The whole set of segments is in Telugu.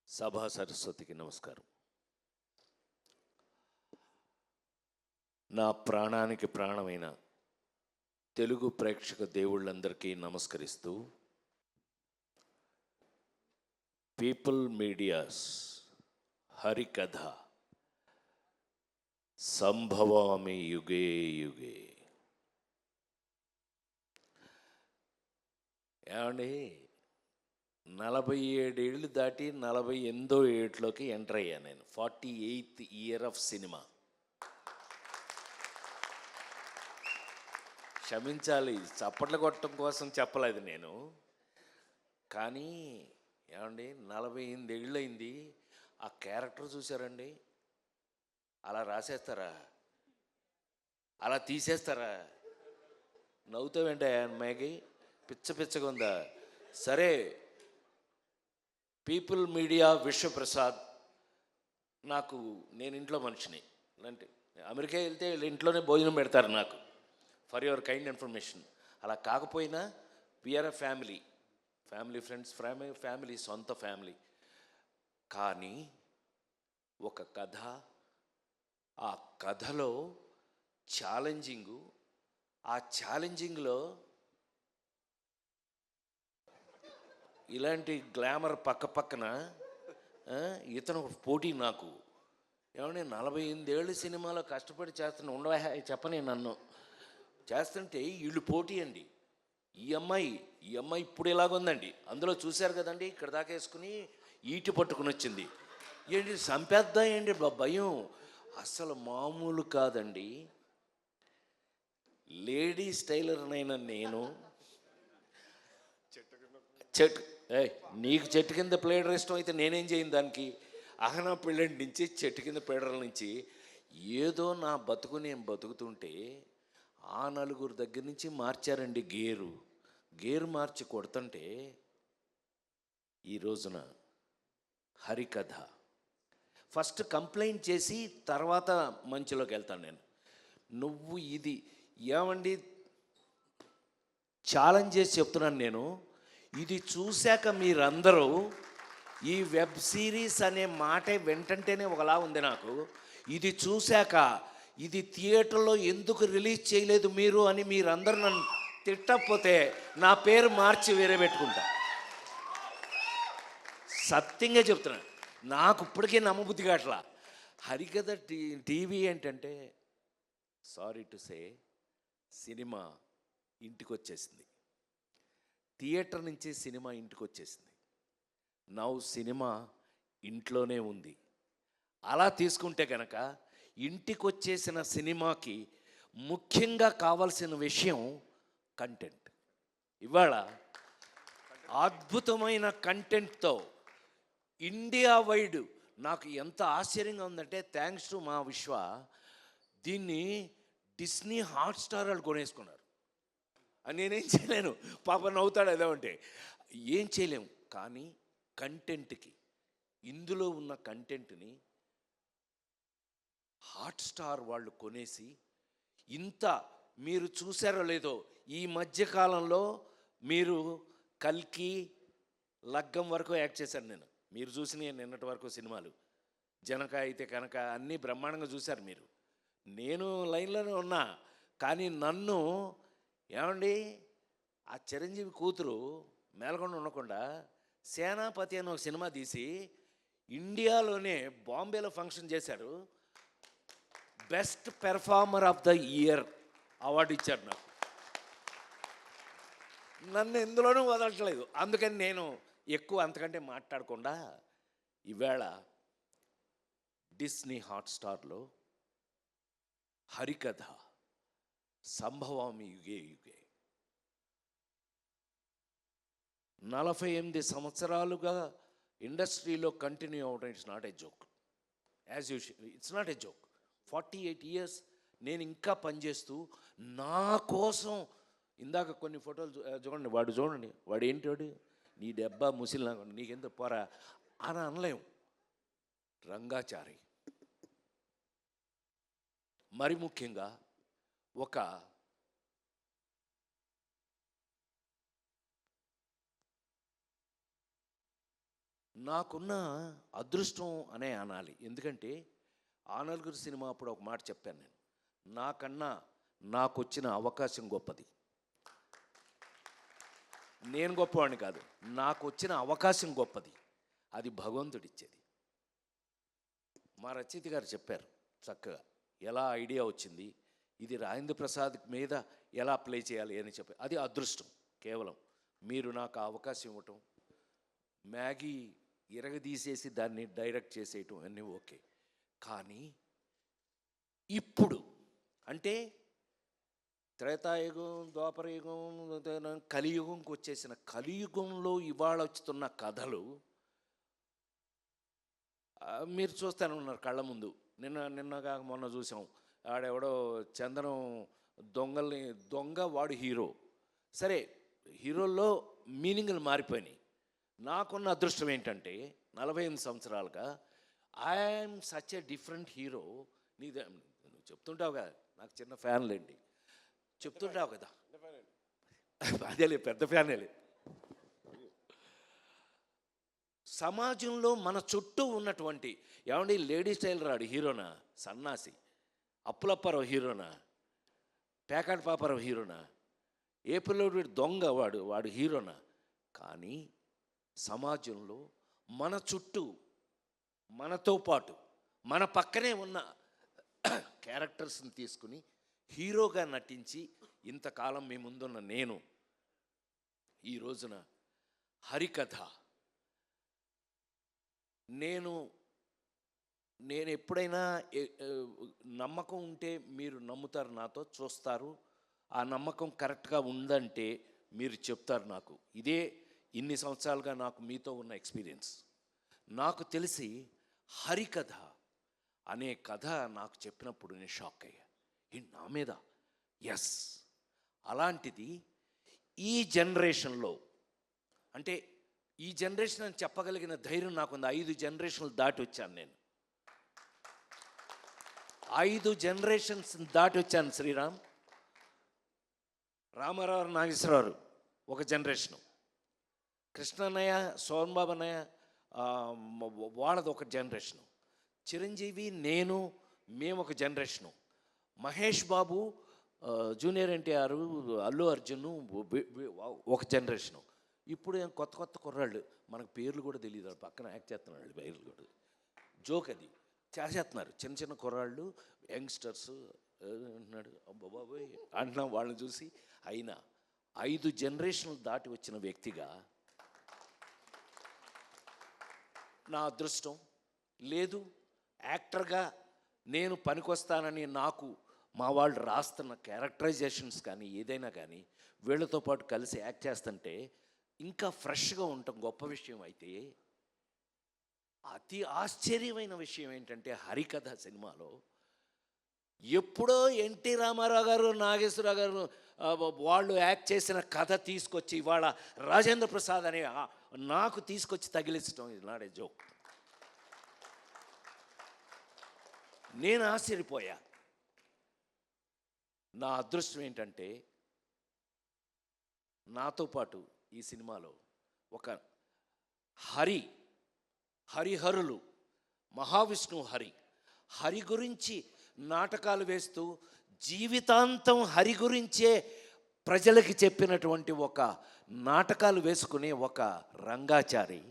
సభా సరస్వతికి నమస్కారం. నా ప్రాణానికి ప్రాణమైన తెలుగు ప్రేక్షక దేవుళ్ళందరికీ నమస్కరిస్తూ, పీపుల్ మీడియాస్ హరికథ సంభవామి యుగే యుగే. ఏమండి, 47 ఏళ్ళు దాటి 48వ ఏట్లోకి ఎంటర్ అయ్యాను నేను. 48th year of cinema. క్షమించాలి, చప్పట్లు కొట్టడం కోసం చెప్పలేదు నేను. కానీ ఏమండి, 48 ఏళ్ళు అయింది. ఆ క్యారెక్టర్ చూసారండి? అలా రాసేస్తారా? అలా తీసేస్తారా? నవ్వుతావేంటే అమ్మాయికి? పిచ్చ పిచ్చగా ఉందా? సరే, పీపుల్ మీడియా విశ్వప్రసాద్. నేను ఇంట్లో మనిషిని. అంటే అమెరికా వెళ్తే ఇంట్లోనే భోజనం పెడతారు నాకు, ఫర్ యువర్ కైండ్ ఇన్ఫర్మేషన్. అలా కాకపోయినా we're a family friends, family, సొంత ఫ్యామిలీ. కానీ ఒక కథ, ఆ కథలో ఛాలెంజింగు, ఆ ఛాలెంజింగ్లో ఇలాంటి గ్లామర్ పక్కన ఇతను పోటీ నాకు. ఏమంటే 48 ఏళ్ళు సినిమాలో కష్టపడి చేస్తున్నా, ఉండవా చెప్పని నన్ను చేస్తుంటే వీళ్ళు పోటీ అండి. ఈ అమ్మాయి ఇప్పుడు ఇలాగుందండి. అందులో చూశారు కదండి, ఇక్కడ దాకా వేసుకుని ఈటి పట్టుకుని వచ్చింది. ఏంటి సంపేద్దా ఏంటి భయం? అసలు మామూలు కాదండి. లేడీస్ టైలర్నైనా నేను నీకు చెట్టు కింద ప్లేడర్ ఇష్టం అయితే నేనేం చేయను దానికి. అహనా పెళ్ళంటి నుంచి చెట్టు కింద ప్లేడర్ల నుంచి ఏదో నా బతుకు నేను బతుకుతుంటే ఆ నలుగురు దగ్గర నుంచి మార్చారండి గేరు మార్చి కొడుతుంటే ఈ రోజున హరికథ ఫస్ట్ కంప్లైంట్ చేసి తర్వాత మంచిలోకి వెళ్తాను నేను. నువ్వు ఇది ఏమండి ఛాలెంజ్ చేసి చెప్తున్నాను నేను. ఇది చూశాక మీరందరూ ఈ వెబ్ సిరీస్ అనే మాటే వెంటంటేనే ఒకలా ఉంది నాకు. ఇది చూశాక ఇది థియేటర్లో ఎందుకు రిలీజ్ చేయలేదు మీరు అని మీరందరూ నన్ను తిట్టకపోతే నా పేరు మార్చి వేరే పెట్టుకుంటా. సత్యంగా చెప్తున్నాను, నాకు ఇప్పటికే నమ్మబుద్ధి కావట్లా. హరికథ టీవీ ఏంటంటే, సారీ టు సే, సినిమా ఇంటికి వచ్చేసింది. థియేటర్ నుంచి సినిమా ఇంటికి వచ్చేసింది. నౌ సినిమా ఇంట్లోనే ఉంది. అలా తీసుకుంటే కనుక ఇంటికి వచ్చేసిన సినిమాకి ముఖ్యంగా కావాల్సిన విషయం కంటెంట్. ఇవాళ అద్భుతమైన కంటెంట్తో ఇండియా వైడ్ నాకు ఎంత ఆశ్చర్యంగా ఉందంటే, థ్యాంక్స్ టు మా విశ్వ, దీన్ని డిస్నీ హాట్స్టార్ వాళ్ళు కొనేసుకున్నారు. నేనేం చేయలేను, పాప నవ్వుతాడు ఏదో అంటే. ఏం చేయలేము. కానీ కంటెంట్కి, ఇందులో ఉన్న కంటెంట్ని హాట్స్టార్ వాళ్ళు కొనేసి ఇంత, మీరు చూసారో లేదో ఈ మధ్యకాలంలో మీరు కల్కి, లగ్గం వరకు యాక్ట్ చేశాను నేను. మీరు చూసిన నిన్నటి వరకు సినిమాలు, జనక అయితే కనుక అన్నీ బ్రహ్మాండంగా చూశారు మీరు. నేను లైన్లోనే ఉన్నా. కానీ నన్ను ఏమండి, ఆ చిరంజీవి కూతురు మేల్కొండ ఉండకుండా సేనాపతి అని ఒక సినిమా తీసి ఇండియాలోనే బాంబేలో ఫంక్షన్ చేశారు. Best performer of the year award ఇచ్చారు నాకు. నన్ను ఎందులోనూ వదలట్లేదు. అందుకని నేను ఎక్కువ అంతకంటే మాట్లాడకుండా ఈవేళ డిస్నీ హాట్స్టార్లో హరికథ సంభవామి యుగే యుగే. 48 సంవత్సరాలుగా ఇండస్ట్రీలో కంటిన్యూ అవ్వడం it's not a joke. As usual it's not a joke. 48 years నేను ఇంకా పనిచేస్తూ నా కోసం. ఇందాక కొన్ని ఫోటోలు చూడండి, వాడు ఏంటోడు, నీ దెబ్బ ముసిలినా నీకెంత పోరా అని అనలేం. రంగాచారి మరి ముఖ్యంగా ఒక నాకున్న అదృష్టం అనే అనాలి. ఎందుకంటే ఆ నలుగురు సినిమా అప్పుడు ఒక మాట చెప్పాను నేను, నాకన్నా నాకొచ్చిన అవకాశం గొప్పది. నేను గొప్పవాడిని కాదు, నాకు వచ్చిన అవకాశం గొప్పది. అది భగవంతుడిచ్చేది. మా రచయిత గారు చెప్పారు చక్కగా, ఎలా ఐడియా వచ్చింది, ఇది రాజేంద్ర ప్రసాద్ మీద ఎలా ప్లే చేయాలి అని చెప్పి. అది అదృష్టం. కేవలం మీరు నాకు అవకాశం ఇవ్వటం, మ్యాగీ ఇరగదీసేసి దాన్ని డైరెక్ట్ చేసేయటం అన్నీ ఓకే. కానీ ఇప్పుడు అంటే త్రేతాయుగం, ద్వాపరయుగం, కలియుగంకి వచ్చేసిన కలియుగంలో ఇవాళ వచ్చుతున్న కథలు మీరు చూస్తూనే ఉన్నారు కళ్ళ ముందు. నిన్నగా మొన్న చూసాం, ఆడెవడో చందనం దొంగ వాడు హీరో. సరే, హీరోల్లో మీనింగ్లు మారిపోయినాయి. నాకున్న అదృష్టం ఏంటంటే 48 సంవత్సరాలుగా I'm such a different hero. నువ్వు చెప్తుంటావు కదా, నాకు చిన్న ఫ్యాన్లేండి, చెప్తుంటావు కదా, అదేలే పెద్ద ఫ్యానేలే. సమాజంలో మన చుట్టూ ఉన్నటువంటి, ఏమండి లేడీ స్టైల్ రాడు హీరోనా, సన్నాసి అప్పులప్పారావు హీరోనా, పేకాటి పాపారావు హీరోనా, ఏ పిల్లోడు దొంగ వాడు హీరోనా? కానీ సమాజంలో మన చుట్టూ, మనతో పాటు, మన పక్కనే ఉన్న క్యారెక్టర్స్ని తీసుకుని హీరోగా నటించి ఇంతకాలం మీ ముందున్న నేను ఈ రోజున హరికథ, నేను ఎప్పుడైనా నమ్మకం ఉంటే మీరు నమ్ముతారు, నాతో చూస్తారు. ఆ నమ్మకం కరెక్ట్గా ఉందంటే మీరు చెప్తారు నాకు. ఇదే ఇన్ని సంవత్సరాలుగా నాకు మీతో ఉన్న ఎక్స్పీరియన్స్. నాకు తెలిసి హరికథ అనే కథ నాకు చెప్పినప్పుడు నేను షాక్ అయ్యా. నా మీద ఎస్, అలాంటిది ఈ జనరేషన్లో, అంటే ఈ జనరేషన్ అని చెప్పగలిగిన ధైర్యం నాకుంది. 5 జనరేషన్లు దాటి వచ్చాను నేను, 5 జనరేషన్స్ దాటి వచ్చాను. శ్రీరామ్, రామారావు, నాగేశ్వరరావు ఒక జనరేషను, కృష్ణన్నయ్య, సోమబాబు అన్నయ్య వాళ్ళది ఒక జనరేషను, చిరంజీవి, మేము ఒక జనరేషను, మహేష్ బాబు, జూనియర్ ఎన్టీఆర్, అల్లు అర్జున్ ఒక జనరేషను. ఇప్పుడు కొత్త కుర్రాళ్ళు, మనకు పేర్లు కూడా తెలియదు, పక్కన యాక్ట్ చేస్తున్నాడు, పేర్లు కూడా జోక్ అది చేసేస్తున్నారు. చిన్న కుర్రాళ్ళు, యంగ్స్టర్స్ అంటున్నాడు, అబ్బాబాబోయ్ అంటున్నా. వాళ్ళని చూసి అయినా 5 జనరేషన్లు దాటి వచ్చిన వ్యక్తిగా నా అదృష్టం లేదు. యాక్టర్గా నేను పనికొస్తానని నాకు మా వాళ్ళు రాస్తున్న క్యారెక్టరైజేషన్స్ కానీ ఏదైనా కానీ వీళ్ళతో పాటు కలిసి యాక్ట్ చేస్తుంటే ఇంకా ఫ్రెష్గా ఉండటం గొప్ప విషయం. అయితే అతి ఆశ్చర్యమైన విషయం ఏంటంటే హరికథ సినిమాలో ఎప్పుడో ఎన్టీ రామారావు గారు, నాగేశ్వరరావు గారు వాళ్ళు యాక్ట్ చేసిన కథ తీసుకొచ్చి ఇవాళ రాజేంద్ర ప్రసాద్ అనే నాకు తీసుకొచ్చి తగిలించడం, ఇది నాడే జోక్. నేను ఆశ్చర్యపోయా. నా అదృష్టం ఏంటంటే నాతో పాటు ఈ సినిమాలో ఒక హరిహరులు, మహావిష్ణువు హరి గురించి నాటకాలు వేస్తూ జీవితాంతం హరి గురించే ప్రజలకి చెప్పినటువంటి ఒక నాటకాలు వేసుకునే ఒక రంగాచారి,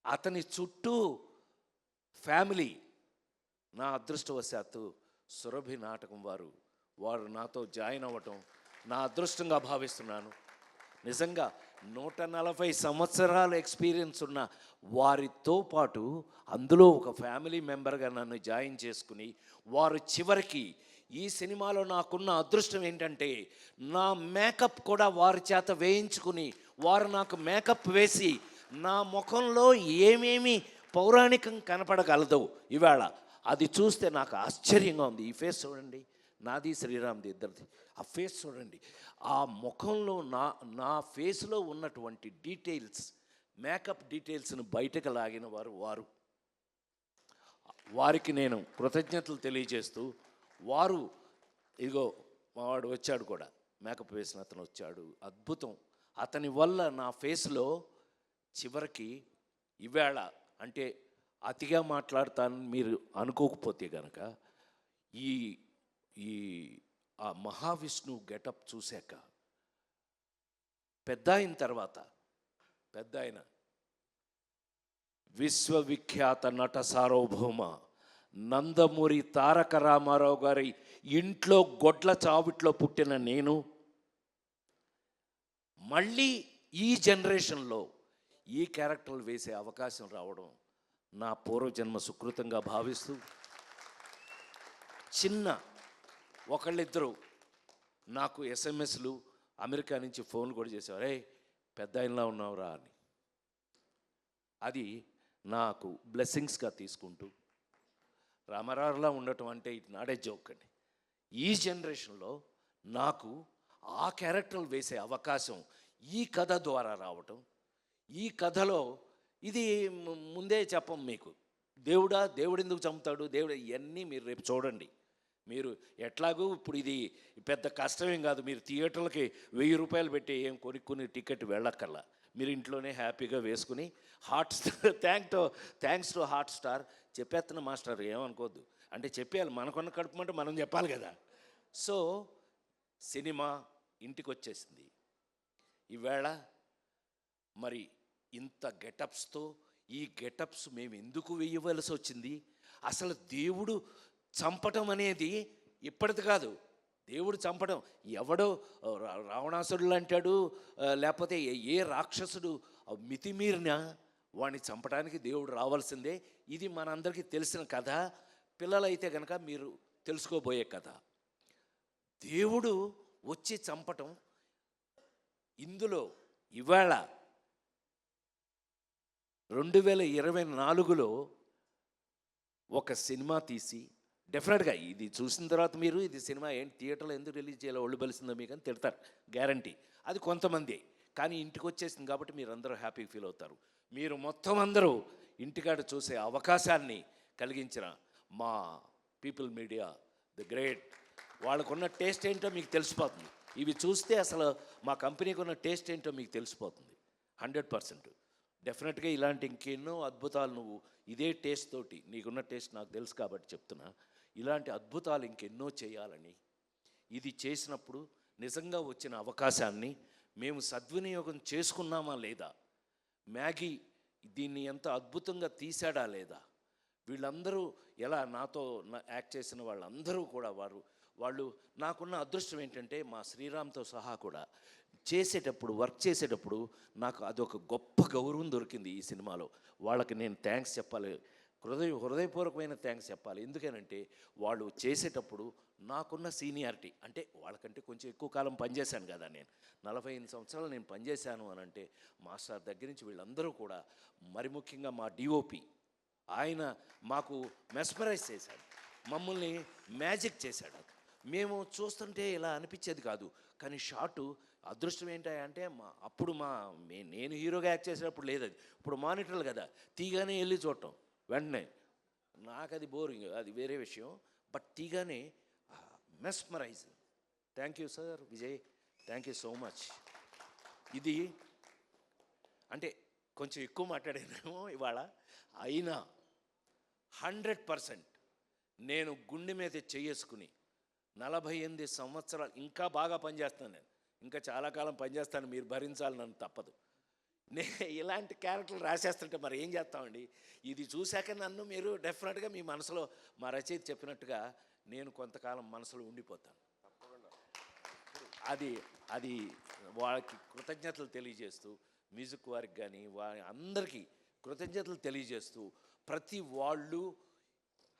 అతని చుట్టూ ఫ్యామిలీ. నా అదృష్టవశాత్తు సురభి నాటకం వారు నాతో జాయిన్ అవ్వటం నా అదృష్టంగా భావిస్తున్నాను. నిజంగా 140 సంవత్సరాల ఎక్స్పీరియన్స్ ఉన్న వారితో పాటు అందులో ఒక ఫ్యామిలీ మెంబర్గా నన్ను జాయిన్ చేసుకుని వారు చివరికి ఈ సినిమాలో నాకున్న అదృష్టం ఏంటంటే నా మేకప్ కూడా వారి చేత వేయించుకుని వారు నాకు మేకప్ వేసి నా ముఖంలో ఏమేమి పౌరాణికం కనపడగలదో ఇవాళ అది చూస్తే నాకు ఆశ్చర్యంగా ఉంది. ఈ ఫేస్ చూడండి, నాది శ్రీరామ్ది ఇద్దరిది. ఆ ఫేస్ చూడండి, ఆ ముఖంలో నా ఫేస్లో ఉన్నటువంటి డీటెయిల్స్, మేకప్ డీటెయిల్స్ను బయటకు లాగిన వారికి నేను కృతజ్ఞతలు తెలియజేస్తూ, వారు ఇదిగో మావాడు వచ్చాడు కూడా, మేకప్ వేసిన అతను వచ్చాడు, అద్భుతం. అతని వల్ల నా ఫేస్లో చివరికి ఈవేళ అంటే అతిగా మాట్లాడతానని మీరు అనుకోకపోతే కనుక ఈ ఈ ఆ మహావిష్ణువు గెటప్ చూశాక పెద్ద అయిన తర్వాత పెద్ద ఆయన విశ్వవిఖ్యాత నట సార్వభౌమ నందమూరి తారక రామారావు గారి ఇంట్లో గొడ్ల చావిట్లో పుట్టిన నేను మళ్ళీ ఈ జనరేషన్లో ఈ క్యారెక్టర్లు వేసే అవకాశం రావడం నా పూర్వజన్మ సుకృతంగా భావిస్తూ చిన్న ఒకళ్ళిద్దరు నాకు ఎస్ఎంఎస్లు అమెరికా నుంచి ఫోన్ కూడా చేసేవారు, రే పెద్ద ఆయనలా ఉన్నావురా అని. అది నాకు బ్లెస్సింగ్స్గా తీసుకుంటూ రామారావులా ఉండటం అంటే ఇట్ నాట్ ఏ జోక్ అండి. ఈ జనరేషన్లో నాకు ఆ క్యారెక్టర్లు వేసే అవకాశం ఈ కథ ద్వారా రావటం, ఈ కథలో ఇది ముందే చెప్పం మీకు, దేవుడు ఎందుకు చంపుతాడు, దేవుడు ఇవన్నీ మీరు రేపు చూడండి. మీరు ఎట్లాగూ ఇప్పుడు ఇది పెద్ద కష్టమేం కాదు, మీరు థియేటర్లకి 1000 రూపాయలు పెట్టి ఏం కొనుక్కుని టికెట్ వెళ్ళక్కర్లా, మీరు ఇంట్లోనే హ్యాపీగా వేసుకుని హాట్స్టార్ థ్యాంక్స్ టు హాట్స్టార్ చెప్పేస్తున్న మాస్టర్ ఏమనుకోవద్దు, అంటే చెప్పేయాలి, మనకున్న కడుపుమంటే మనం చెప్పాలి కదా. సో సినిమా ఇంటికి వచ్చేసింది. ఈవేళ మరి ఇంత గెటప్స్తో ఈ గెటప్స్ మేము ఎందుకు వేయవలసి వచ్చింది, అసలు దేవుడు చంపటం అనేది ఇప్పటిది కాదు. దేవుడు చంపడం ఎవడో రావణాసురుడు అంటాడు, లేకపోతే ఏ రాక్షసుడు మితిమీరినా వాడిని చంపడానికి దేవుడు రావాల్సిందే. ఇది మనందరికీ తెలిసిన కథ. పిల్లలైతే కనుక మీరు తెలుసుకోబోయే కథ. దేవుడు వచ్చి చంపటం ఇందులో ఇవాళ 2024లో ఒక సినిమా తీసి డెఫినెట్గా ఇది చూసిన తర్వాత మీరు ఇది సినిమా ఏంటి థియేటర్లో ఎందుకు రిలీజ్ చేయాలో ఒళ్ళు బలిసిందో మీకు అని తిడతారు, గ్యారంటీ. అది కొంతమంది, కానీ ఇంటికి వచ్చేసింది కాబట్టి మీరు అందరూ హ్యాపీ ఫీల్ అవుతారు. మీరు మొత్తం అందరూ ఇంటికాడ చూసే అవకాశాన్ని కలిగించిన మా పీపుల్ మీడియా ది గ్రేట్, వాళ్ళకున్న టేస్ట్ ఏంటో మీకు తెలిసిపోతుంది. ఇవి చూస్తే అసలు మా కంపెనీకి ఉన్న టేస్ట్ ఏంటో మీకు తెలిసిపోతుంది 100%. డెఫినెట్గా ఇలాంటి ఇంకెన్నో అద్భుతాలు నువ్వు ఇదే టేస్ట్ తోటి, నీకున్న టేస్ట్ నాకు తెలుసు కాబట్టి చెప్తున్నా, ఇలాంటి అద్భుతాలు ఇంకెన్నో చేయాలని, ఇది చేసినప్పుడు నిజంగా వచ్చిన అవకాశాన్ని మేము సద్వినియోగం చేసుకున్నామా లేదా, మ్యాగీ దీన్ని ఎంత అద్భుతంగా తీశాడా లేదా, వీళ్ళందరూ ఎలా నాతో యాక్ట్ చేసిన వాళ్ళందరూ కూడా వాళ్ళు నాకున్న అదృష్టం ఏంటంటే మా శ్రీరామ్తో సహా కూడా వర్క్ చేసేటప్పుడు నాకు అదొక గొప్ప గౌరవం దొరికింది ఈ సినిమాలో. వాళ్ళకి నేను థ్యాంక్స్ చెప్పాలి, హృదయపూర్వకమైన థ్యాంక్స్ చెప్పాలి. ఎందుకనంటే వాళ్ళు చేసేటప్పుడు నాకున్న సీనియారిటీ, అంటే వాళ్ళకంటే కొంచెం ఎక్కువ కాలం పనిచేశాను కదా, నేను 45 సంవత్సరాలు నేను పనిచేశాను అని అంటే మాస్టర్ దగ్గర నుంచి వీళ్ళందరూ కూడా, మరి ముఖ్యంగా మా డిఓపి ఆయన మాకు మెస్మరైజ్ చేశాడు, మమ్మల్ని మ్యాజిక్ చేశాడు. మేము చూస్తుంటే ఇలా అనిపించేది కాదు, కానీ షాటు అదృష్టం ఏంటంటే అప్పుడు నేను హీరోగా యాక్ట్ చేసేటప్పుడు లేదు, అది ఇప్పుడు మానిటర్లు కదా, తీగానే వెళ్ళి చూడటం వెంటనే, నాకు అది బోరింగ్, అది వేరే విషయం. బట్ తీగానే mesmerize. Thank you sir Vijay, thank you so much. ఇది అంటే కొంచెం ఎక్కువ మాట్లాడానేమో ఇవాళ, అయినా 100% నేను గుండె మీద చేసుకుని 48 సంవత్సరాలు ఇంకా బాగా పనిచేస్తాను, నేను ఇంకా చాలా కాలం పనిచేస్తాను, మీరు భరించాలి, నన్ను తప్పదు. ఇలాంటి క్యారెక్టర్లు రాసేస్తుంటే మరి ఏం చేస్తామండి. ఇది చూశాక నన్ను మీరు డెఫినెట్గా మీ మనసులో మా రచయిత చెప్పినట్టుగా నేను కొంతకాలం మనసులో ఉండిపోతాను. అది వాళ్ళకి కృతజ్ఞతలు తెలియజేస్తూ, మ్యూజిక్ వారికి కానీ అందరికీ కృతజ్ఞతలు తెలియజేస్తూ, ప్రతి వాళ్ళు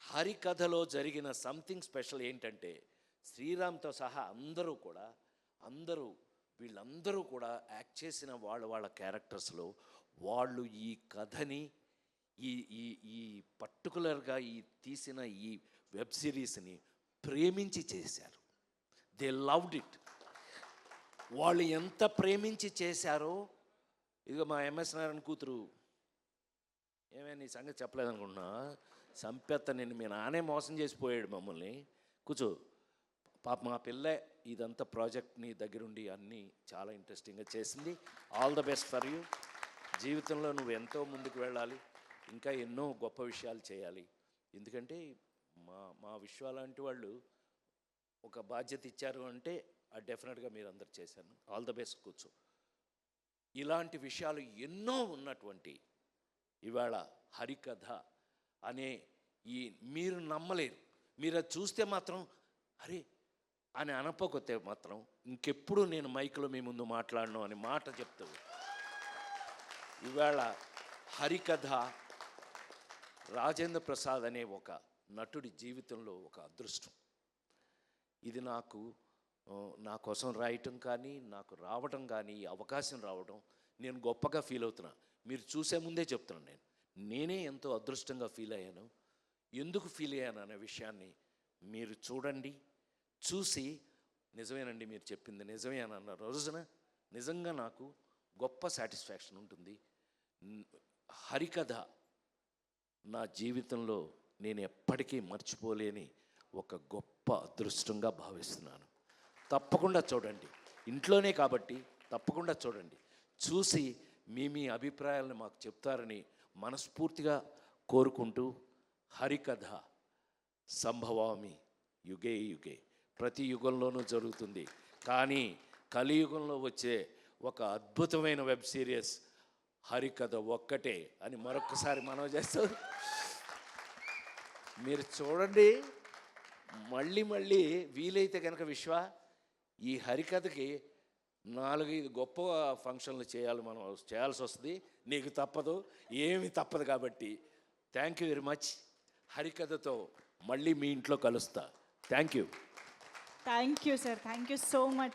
హరికథలో జరిగిన సంథింగ్ స్పెషల్ ఏంటంటే శ్రీరామ్తో సహా వీళ్ళందరూ కూడా యాక్ట్ చేసిన వాళ్ళ క్యారెక్టర్స్లో వాళ్ళు ఈ కథని ఈ పర్టికులర్గా తీసిన ఈ వెబ్ సిరీస్ని ప్రేమించి చేశారు. They loved it. వాళ్ళు ఎంత ప్రేమించి చేశారో, ఇదిగో మా ఎంఎస్ నారాయణ కూతురు, ఏమైనా నీ సంగతి చెప్పలేదనుకుంటున్నా, సంపెత్త నిన్ను మీ నానే మోసం చేసిపోయాడు మమ్మల్ని, కూర్చో పాప, మా పిల్ల ఇదంతా ప్రాజెక్ట్ని దగ్గరుండి అన్నీ చాలా ఇంట్రెస్టింగ్గా చేసింది. All the best for you. జీవితంలో నువ్వు ఎంతో ముందుకు వెళ్ళాలి, ఇంకా ఎన్నో గొప్ప విషయాలు చేయాలి. ఎందుకంటే మా విశ్వ లాంటి వాళ్ళు ఒక బాధ్యత ఇచ్చారు అంటే డెఫినెట్గా మీరు అందరు చేశాను. All the best. కూర్చో. ఇలాంటి విషయాలు ఎన్నో ఉన్నటువంటి ఇవాళ హరికథ అనే ఈ మీరు నమ్మలేరు. మీరు అది చూస్తే మాత్రం అరే అని అనకపోతే మాత్రం ఇంకెప్పుడు నేను మైక్లో మీ ముందు మాట్లాడను అని మాట చెప్తావు. ఇవాళ హరికథ రాజేంద్ర ప్రసాద్ అనే ఒక నటుడి జీవితంలో ఒక అదృష్టం. ఇది నా కోసం రాయటం కానీ, నాకు రావటం కానీ, ఈ అవకాశం రావడం నేను గొప్పగా ఫీల్ అవుతున్నా. మీరు చూసే ముందే చెప్తున్నాను, నేనే ఎంతో అదృష్టంగా ఫీల్ అయ్యాను. ఎందుకు ఫీల్ అయ్యాను అనే విషయాన్ని మీరు చూడండి. చూసి నిజమేనండి మీరు చెప్పింది నిజమే అని అన్న రోజున నిజంగా నాకు గొప్ప సాటిస్ఫాక్షన్ ఉంటుంది. హరికథ నా జీవితంలో నేను ఎప్పటికీ మర్చిపోలేని ఒక గొప్ప అదృష్టంగా భావిస్తున్నాను. తప్పకుండా చూడండి, ఇంట్లోనే కాబట్టి తప్పకుండా చూడండి. చూసి మీ అభిప్రాయాలను మాకు చెప్తారని మనస్ఫూర్తిగా కోరుకుంటూ, హరికథ సంభవామి యుగే యుగే, ప్రతి యుగంలోనూ జరుగుతుంది. కానీ కలియుగంలో వచ్చే ఒక అద్భుతమైన వెబ్ సిరీస్ హరికథ ఒక్కటే అని మరొకసారి మనవి చేస్తూ మీరు చూడండి. మళ్ళీ వీలైతే కనుక విశ్వ ఈ హరికథకి 4-5 గొప్ప ఫంక్షన్లు చేయాల్సి వస్తుంది. నీకు తప్పదు, ఏమి తప్పదు. కాబట్టి థ్యాంక్ యూ వెరీ మచ్. హరికథతో మళ్ళీ మీ ఇంట్లో కలుస్తా. Thank you sir. Thank you so much.